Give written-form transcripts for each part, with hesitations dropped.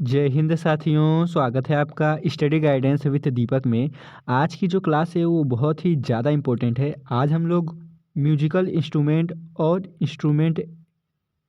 जय हिंद साथियों, स्वागत है आपका स्टडी गाइडेंस विद दीपक में। आज की जो क्लास है वो बहुत ही ज़्यादा इम्पोर्टेंट है। आज हम लोग म्यूजिकल इंस्ट्रूमेंट और इंस्ट्रूमेंट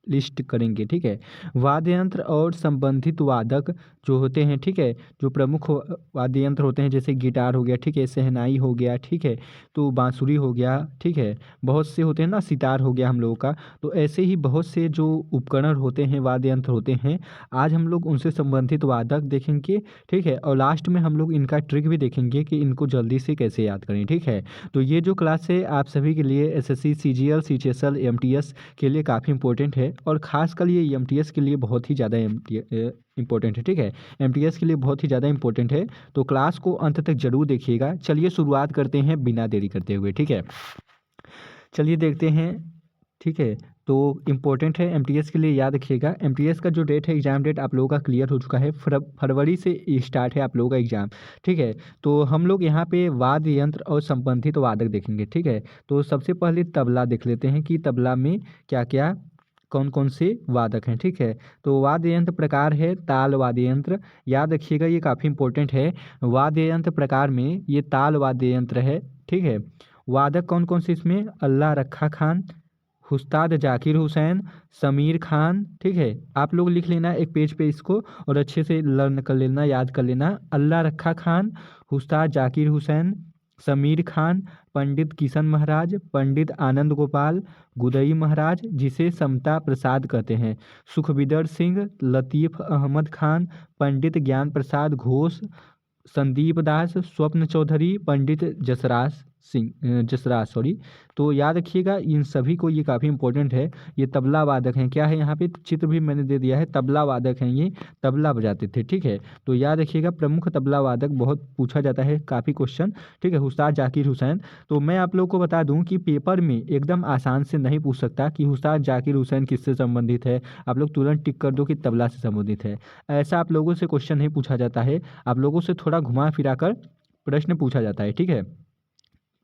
लिस्ट करेंगे, ठीक है। वाद्य यंत्र और संबंधित वादक जो होते हैं, ठीक है, जो प्रमुख वाद्य यंत्र होते हैं जैसे गिटार हो गया, ठीक है, शहनाई हो गया, ठीक है, तो बांसुरी हो गया, ठीक है, बहुत से होते हैं ना, सितार हो गया हम लोगों का। तो ऐसे ही बहुत से जो उपकरण होते हैं, वाद्य यंत्र होते हैं, आज हम लोग उनसे संबंधित वादक देखेंगे, ठीक है, और लास्ट में हम लोग इनका ट्रिक भी देखेंगे कि इनको जल्दी से कैसे याद करें, ठीक है। तो ये जो क्लास है आप सभी के लिए एसएससी, सीजीएल, सीजीएल, एमटीएस के लिए काफ़ी इंपॉर्टेंट है और ख़ासकर ये एमटीएस के लिए बहुत ही ज़्यादा इंपॉर्टेंट है, ठीक है। एमटीएस के लिए बहुत ही ज़्यादा इंपॉर्टेंट है, तो क्लास को अंत तक जरूर देखिएगा। चलिए शुरुआत करते हैं बिना देरी करते हुए, ठीक है। चलिए देखते हैं, ठीक है। तो इम्पोर्टेंट है एमटीएस के लिए, याद रखिएगा। एमटीएस का जो डेट है, एग्ज़ाम डेट आप लोगों का क्लियर हो चुका है। फरवरी से स्टार्ट है आप लोगों का एग्ज़ाम, ठीक है। तो हम लोग यहाँ पे वाद्य यंत्र और संबंधित वादक देखेंगे, ठीक है। तो सबसे पहले तबला देख लेते हैं कि तबला में क्या क्या कौन कौन से वादक हैं, ठीक है। तो वाद्य यंत्र प्रकार है ताल वाद्य यंत्र, याद रखिएगा ये काफ़ी इंपॉर्टेंट है। वाद्य यंत्र प्रकार में ये ताल वाद्य यंत्र है, ठीक है। वादक कौन कौन से इसमें, अल्लाह रखा खान, उस्ताद जाकिर हुसैन, समीर खान, ठीक है। आप लोग लिख लेना एक पेज पे इसको और अच्छे से लर्न कर लेना, याद कर लेना। अल्लाह रखा खान, उस्ताद जाकिर हुसैन, समीर खान, पंडित किशन महाराज, पंडित आनंद गोपाल, गुदई महाराज जिसे समता प्रसाद कहते हैं, सुखविदर सिंह, लतीफ़ अहमद खान, पंडित ज्ञान प्रसाद घोष, संदीप दास, स्वप्न चौधरी, पंडित जसराज सॉरी। तो याद रखिएगा इन सभी को, ये काफ़ी इंपॉर्टेंट है। ये तबला वादक हैं, क्या है यहाँ पे चित्र भी मैंने दे दिया है, तबला वादक हैं, ये तबला बजाते थे, ठीक है। तो याद रखिएगा प्रमुख तबला वादक, बहुत पूछा जाता है काफ़ी क्वेश्चन, ठीक है। उस्ताद जाकिर हुसैन, तो मैं आप लोग को बता दूं कि पेपर में एकदम आसान से नहीं पूछ सकता कि उस्ताद जाकिर हुसैन किससे संबंधित है, आप लोग तुरंत टिक कर दो कि तबला से संबंधित है। ऐसा आप लोगों से क्वेश्चन नहीं पूछा जाता है, आप लोगों से थोड़ा घुमा फिरा कर प्रश्न पूछा जाता है, ठीक है।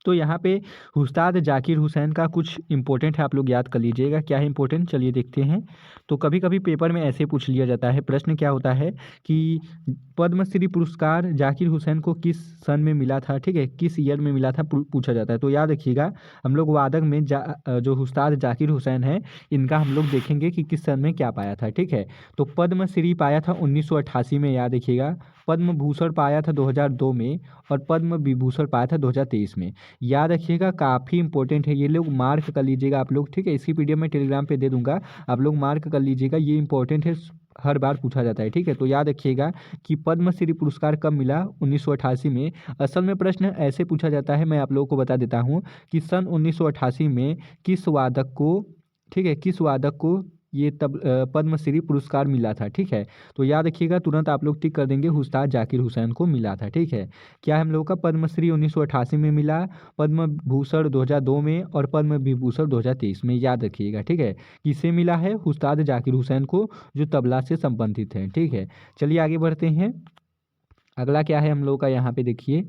तो यहाँ पे उस्ताद जाकिर हुसैन का कुछ इंपॉर्टेंट है, आप लोग याद कर लीजिएगा क्या है इंपॉर्टेंट, चलिए देखते हैं। तो कभी कभी पेपर में ऐसे पूछ लिया जाता है, प्रश्न क्या होता है कि पद्मश्री पुरस्कार जाकिर हुसैन को किस सन में मिला था, ठीक है, किस ईयर में मिला था, पूछा जाता है। तो याद रखिएगा हम लोग वादक में जो उस्ताद जाकिर हुसैन है, इनका हम लोग देखेंगे कि किस सन में क्या पाया था, ठीक है। तो पद्मश्री पाया था 1988 में, याद रखिएगा। पद्म भूषण पाया था 2002 में और पद्म विभूषण पाया था 2023 में, याद रखिएगा। काफ़ी इंपॉर्टेंट है, ये लोग मार्क कर लीजिएगा आप लोग, ठीक है। इसी पीडीएफ में टेलीग्राम पे दे दूंगा, आप लोग मार्क कर लीजिएगा, ये इंपॉर्टेंट है, हर बार पूछा जाता है, ठीक है। तो याद रखिएगा कि पद्मश्री पुरस्कार कब मिला, 1988 में। असल में प्रश्न ऐसे पूछा जाता है, मैं आप लोगों को बता देता हूँ कि सन 1988 में किस वादक को, ठीक है, किस वादक को ये तब पद्मश्री पुरस्कार मिला था, ठीक है। तो याद रखिएगा, तुरंत आप लोग टिक कर देंगे, उस्ताद जाकिर हुसैन को मिला था, ठीक है। क्या है हम लोगों का, पद्मश्री 1988 में मिला, पद्म भूषण 2002 में और पद्म विभूषण 2023 में, याद रखिएगा, ठीक है। किसे मिला है, उस्ताद जाकिर हुसैन को, जो तबला से संबंधित है, ठीक है। चलिए आगे बढ़ते हैं। अगला क्या है हम लोगों का, यहाँ पे देखिए,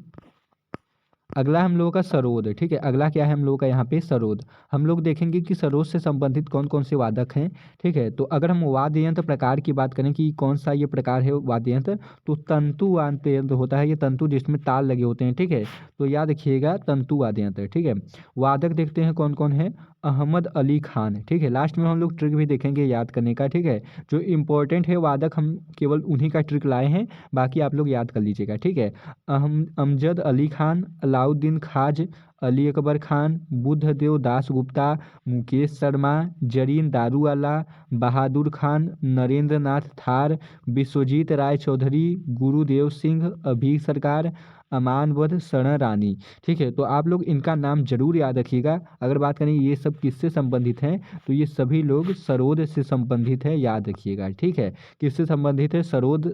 अगला हम लोगों का सरोद, ठीक है। अगला क्या है हम लोगों का यहाँ पे, सरोद। हम लोग देखेंगे कि सरोद से संबंधित कौन कौन से वादक हैं, ठीक है। तो अगर हम वाद्य यंत्र प्रकार की बात करें कि कौन सा ये प्रकार है वाद्य यंत्र, तो तंतु वाद्य यंत्र होता है, ये तंतु जिसमें ताल लगे होते हैं, ठीक है। तो याद रखिएगा तंतु वाद्य यंत्र, ठीक है। वादक देखते हैं कौन कौन है, अहमद अली खान, ठीक है। लास्ट में हम लोग ट्रिक भी देखेंगे याद करने का, ठीक है। जो इंपॉर्टेंट है वादक, हम केवल उन्हीं का ट्रिक लाए हैं, बाकी आप लोग याद कर लीजिएगा, ठीक है। अमजद अली खान, अलाउद्दीन खाज, अली अकबर खान, बुद्धदेव दास गुप्ता, मुकेश शर्मा, जरीन दारूवाला, बहादुर खान, नरेंद्र नाथ थार, विश्वजीत राय चौधरी, गुरुदेव सिंह, अभी सरकार, अमानवध शरण रानी, ठीक है। तो आप लोग इनका नाम जरूर याद रखिएगा। अगर बात करें ये सब किससे संबंधित हैं, तो ये सभी लोग सरोद से संबंधित है, याद रखिएगा, ठीक है। किससे संबंधित है, सरोद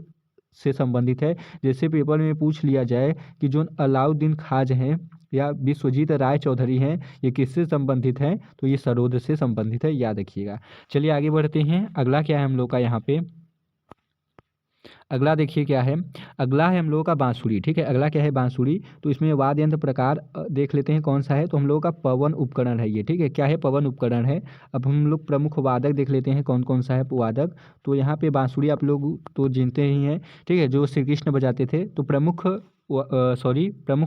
से संबंधित है। जैसे पेपर में पूछ लिया जाए कि जो अलाउद्दीन खाज हैं या विश्वजीत राय चौधरी हैं, ये किससे संबंधित हैं, तो ये सरोद से संबंधित है, याद रखिएगा। चलिए आगे बढ़ते हैं। अगला क्या है हम लोग का यहाँ पे, अगला देखिए क्या है, अगला है हम लोगों का बांसुरी। ठीक है, अगला क्या है, बांसुरी। तो इसमें वाद्य यंत्र प्रकार देख लेते हैं कौन सा है। तो हम लोगों का पवन उपकरण है ये। ठीक है, क्या है, पवन उपकरण है। अब हम लोग प्रमुख वादक देख लेते हैं कौन कौन सा है वादक। तो यहाँ पे बांसुरी आप लोग तो जानते ही हैं। ठीक है, जो श्री कृष्ण बजाते थे। तो प्रमुख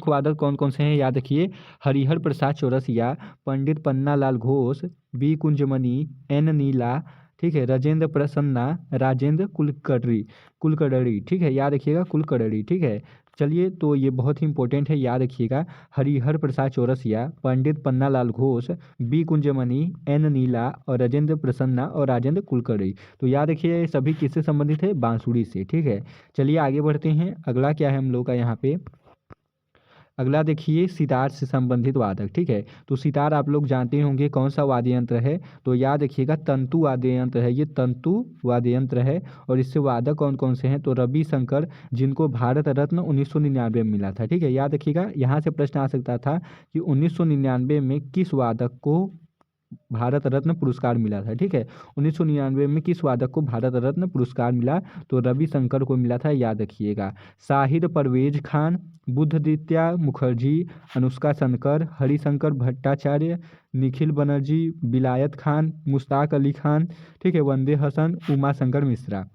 वादक कौन कौन से हैं याद रखिए, हरिहर प्रसाद चौरसिया, पंडित पन्ना लाल घोष, बी कुंजमणि, एन नीला, ठीक है, राजेंद्र प्रसन्ना, राजेंद्र कुलकर्णी। ठीक है, याद रखिएगा कुलकर्णी। ठीक है, चलिए, तो ये बहुत ही इंपॉर्टेंट है, याद रखिएगा। हरिहर प्रसाद चौरसिया, पंडित पन्ना लाल घोष, बी कुंजमणि, एन नीला और राजेंद्र प्रसन्ना और राजेंद्र कुलकर्णी। तो याद रखिए ये सभी किससे संबंधित है, बांसुरी से। ठीक है, चलिए आगे बढ़ते हैं। अगला क्या है हम लोग का यहाँ पे, अगला देखिए सितार से संबंधित वादक। ठीक है, तो सितार आप लोग जानते होंगे कौन सा वाद्य यंत्र है। तो याद रखिएगा तंतु वाद्य यंत्र है, ये तंतु वाद्य यंत्र है। और इससे वादक कौन कौन से हैं, तो रवि शंकर, जिनको भारत रत्न 1999 में मिला था। ठीक है, याद रखिएगा, यहाँ से प्रश्न आ सकता था कि 1999 में किस वादक को भारत रत्न पुरस्कार मिला था। ठीक है, 1999 में किस वादक को भारत रत्न पुरस्कार मिला, तो रविशंकर को मिला था, याद रखिएगा। शाहिद परवेज खान, बुद्धदित्या मुखर्जी, अनुष्का शंकर, हरिशंकर भट्टाचार्य, निखिल बनर्जी, विलायत खान, मुश्ताक अली खान, ठीक है, वंदे हसन, उमा शंकर मिश्रा।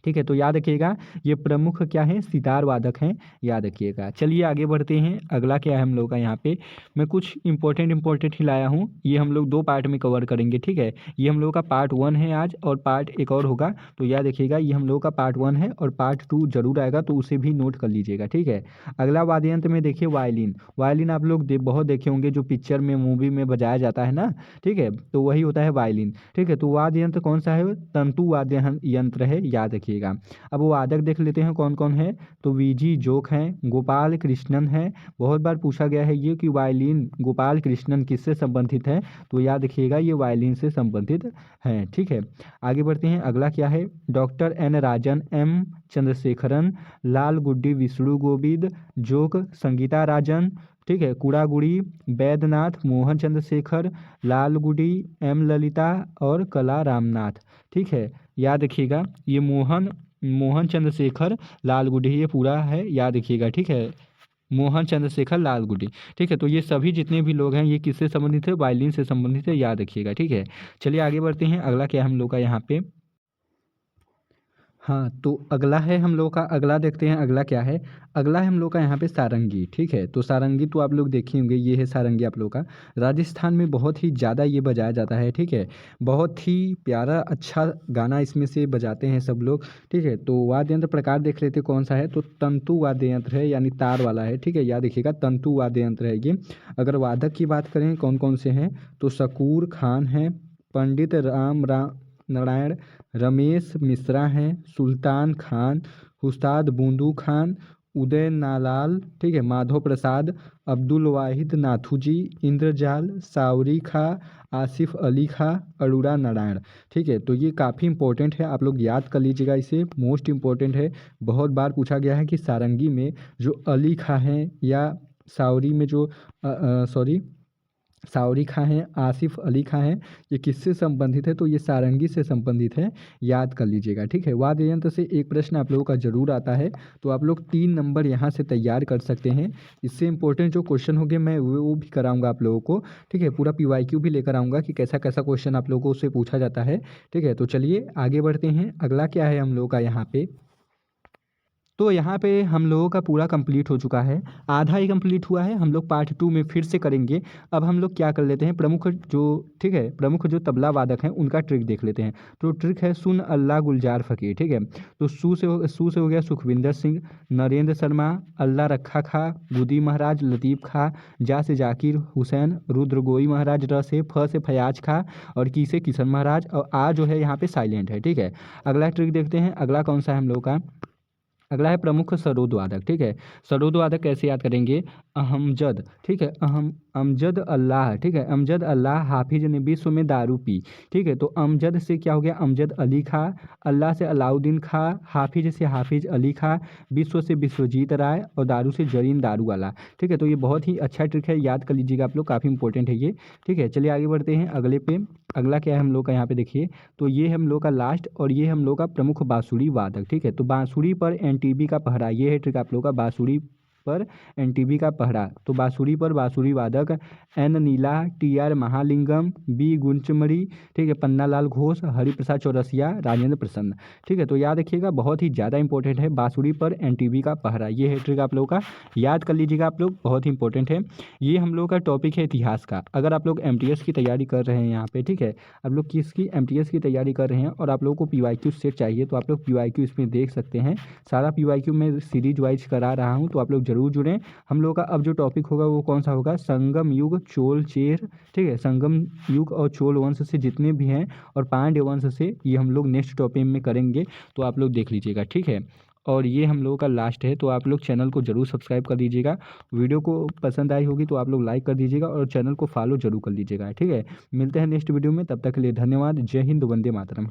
ठीक है, तो याद रखिएगा ये प्रमुख क्या है, सितार वादक हैं, याद रखिएगा। चलिए आगे बढ़ते हैं। अगला क्या है हम लोग का यहाँ पे, मैं कुछ इंपॉर्टेंट ही लाया हूँ। ये हम लोग 2 पार्ट में कवर करेंगे। ठीक है, ये हम लोग का पार्ट 1 है आज, और पार्ट एक और होगा। तो याद रखिएगा ये हम लोग का पार्ट 1 है, और पार्ट 2 जरूर आएगा, तो उसे भी नोट कर लीजिएगा। ठीक है, अगला वाद्य यंत्र में देखिए वायलिन। वायलिन आप लोग बहुत देखे होंगे, जो पिक्चर में मूवी में बजाया जाता है ना। ठीक है, तो वही होता है वायलिन। ठीक है, तो वाद्य यंत्र कौन सा है, तंतु वाद्य यंत्र है, याद रखिएगा। अब वो वादक देख लेते हैं कौन कौन है। तो वीजी जोक हैं, गोपाल कृष्णन है। बहुत बार पूछा गया है ये कि वायलिन गोपाल कृष्णन किससे संबंधित है, तो याद रखिएगा ये वायलिन से संबंधित है। ठीक है, आगे बढ़ते हैं। अगला क्या है, डॉक्टर एन राजन, एम चंद्रशेखरन, लाल गुड्डी विष्णु गोविंद, जोक संगीता राजन, ठीक है, कुड़ागुड़ी वैद्यनाथ, मोहन चंद्रशेखर, लालगुडी, एम ललिता और कला रामनाथ। ठीक है, याद रखिएगा ये मोहन चंद्रशेखर लालगुडी, ये पूरा है, याद रखिएगा। ठीक है, मोहन चंद्रशेखर लालगुडी। ठीक है, तो ये सभी जितने भी लोग हैं ये किससे संबंधित है, वायलिन से संबंधित है, याद रखिएगा। ठीक है, चलिए आगे बढ़ते हैं। अगला क्या है हम लोग का यहाँ पे, हाँ, तो अगला है हम लोग का, अगला देखते हैं अगला क्या है। अगला है हम लोग का यहाँ पे सारंगी। ठीक है, तो सारंगी तो आप लोग देखे होंगे, ये है सारंगी आप लोग का। राजस्थान में बहुत ही ज़्यादा ये बजाया जाता है। ठीक है, बहुत ही प्यारा अच्छा गाना इसमें से बजाते हैं सब लोग। ठीक है, तो वाद्य यंत्र प्रकार देख लेते कौन सा है। तो तंतु वाद्य यंत्र है, यानी तार वाला है। ठीक है, याद रखिएगा तंतु वाद्य यंत्र है ये। अगर वादक की बात करें कौन कौन से हैं, तो शकूर खान है, पंडित राम नारायण, रमेश मिश्रा हैं, सुल्तान खान, उस्ताद बूंदू खान, उदय नालाल, ठीक है, माधव प्रसाद, अब्दुल वाहिद नाथू जी, इंद्रजाल, सावरी खा, आसिफ अली खा, अरोड़ा नारायण। ठीक है, तो ये काफ़ी इंपॉर्टेंट है, आप लोग याद कर लीजिएगा इसे, मोस्ट इंपॉर्टेंट है। बहुत बार पूछा गया है कि सारंगी में जो अली खा हैं या सावरी में जो सावरी खां हैं, आसिफ अली खां हैं, ये किससे संबंधित है, तो ये सारंगी से संबंधित है, याद कर लीजिएगा। ठीक है, वाद्य यंत्र से एक प्रश्न आप लोगों का जरूर आता है, तो आप लोग 3 नंबर यहाँ से तैयार कर सकते हैं। इससे इंपॉर्टेंट जो क्वेश्चन होंगे मैं वो भी कराऊंगा आप लोगों को। ठीक है, पूरा PYQ भी लेकर आऊँगा कि कैसा कैसा क्वेश्चन आप लोगों से पूछा जाता है। ठीक है, तो चलिए आगे बढ़ते हैं। अगला क्या है हम लोगों का यहाँ पे, तो यहाँ पे हम लोगों का पूरा कंप्लीट हो चुका है, आधा ही कंप्लीट हुआ है। हम लोग पार्ट 2 में फिर से करेंगे। अब हम लोग क्या कर लेते हैं, ठीक है, प्रमुख जो तबला वादक हैं उनका ट्रिक देख लेते हैं। तो ट्रिक है सुन अल्लाह गुलजार फ़कीर। ठीक है, तो सू से हो गया सुखविंदर सिंह, नरेंद्र शर्मा, अल्लाह रखा खा, गुदी महाराज, लतीफ़ खा, जा से जाकिर हुसैन, रुद्र गोई महाराज, र से फयाज खा, और की से किशन महाराज, और आ जो है यहाँ पे साइलेंट है। ठीक है, अगला ट्रिक देखते हैं। अगला कौन सा है हम लोग का, अगला है प्रमुख सरोद वादक। ठीक है, सरोद वादक कैसे याद करेंगे? अहमजद। ठीक है, अमजद अल्लाह। ठीक है, अमजद अल्लाह हाफिज ने विश्व में दारू पी। ठीक है, तो अमजद से क्या हो गया? अमजद अली खा। अल्लाह से अलाउद्दीन खा। हाफिज से हाफिज अली खा। विश्व से विश्वजीत राय। और दारू से जरीन दारू वाला। ठीक है, तो ये बहुत ही अच्छा ट्रिक है, याद कर लीजिएगा आप लोग, काफ़ी इंपॉर्टेंट है ये। ठीक है, चलिए आगे बढ़ते हैं अगले पे। अगला क्या है हम लोग का? यहाँ पे देखिए, तो ये हम लोग का लास्ट और ये हम लोग का प्रमुख बांसुरी वादक। ठीक है, तो बांसुरी पर एनटीबी का पहरा, ये है ट्रिक आप लोग का, बांसुरी पर एनटीबी का पहरा। तो बांसुरी पर बांसुरी वादक एन नीला, टी आर महालिंगम, बी गुंचमरी। ठीक है, पन्नालाल घोष, हरिप्रसाद चौरसिया, राजेंद्र प्रसन्न। ठीक है, तो याद रखिएगा, बहुत ही ज़्यादा इंपॉर्टेंट है, बांसुरी पर एनटीबी का पहरा, ये है ट्रिक आप लोग का, याद कर लीजिएगा आप लोग, बहुत ही इंपॉर्टेंट है। ये हम लोग का टॉपिक है इतिहास का। अगर आप लोग एमटीएस की तैयारी कर रहे हैं यहाँ पे, ठीक है, आप लोग किसकी? एमटीएस की तैयारी कर रहे हैं और आप लोगों को पीवाईक्यू सेट चाहिए, तो आप लोग पीवाईक्यू इसमें देख सकते हैं। सारा पीवाईक्यू मैं सीरीज वाइज करा रहा हूँ, तो आप लोग जरूर जुड़ें। हम लोग का अब जो टॉपिक होगा वो कौन सा होगा? संगम युग, चोल चेर। ठीक है, संगम युग और चोल वंश से जितने भी हैं और पांड्य वंश से, ये हम लोग नेक्स्ट टॉपिक में करेंगे, तो आप लोग देख लीजिएगा। ठीक है, और ये हम लोगों का लास्ट है, तो आप लोग चैनल को जरूर सब्सक्राइब कर दीजिएगा। वीडियो को पसंद आई होगी तो आप लोग लाइक कर दीजिएगा और चैनल को फॉलो जरूर कर लीजिएगा। ठीक है, मिलते हैं नेक्स्ट वीडियो में, तब तक के लिए धन्यवाद। जय हिंद, वंदे मातरम।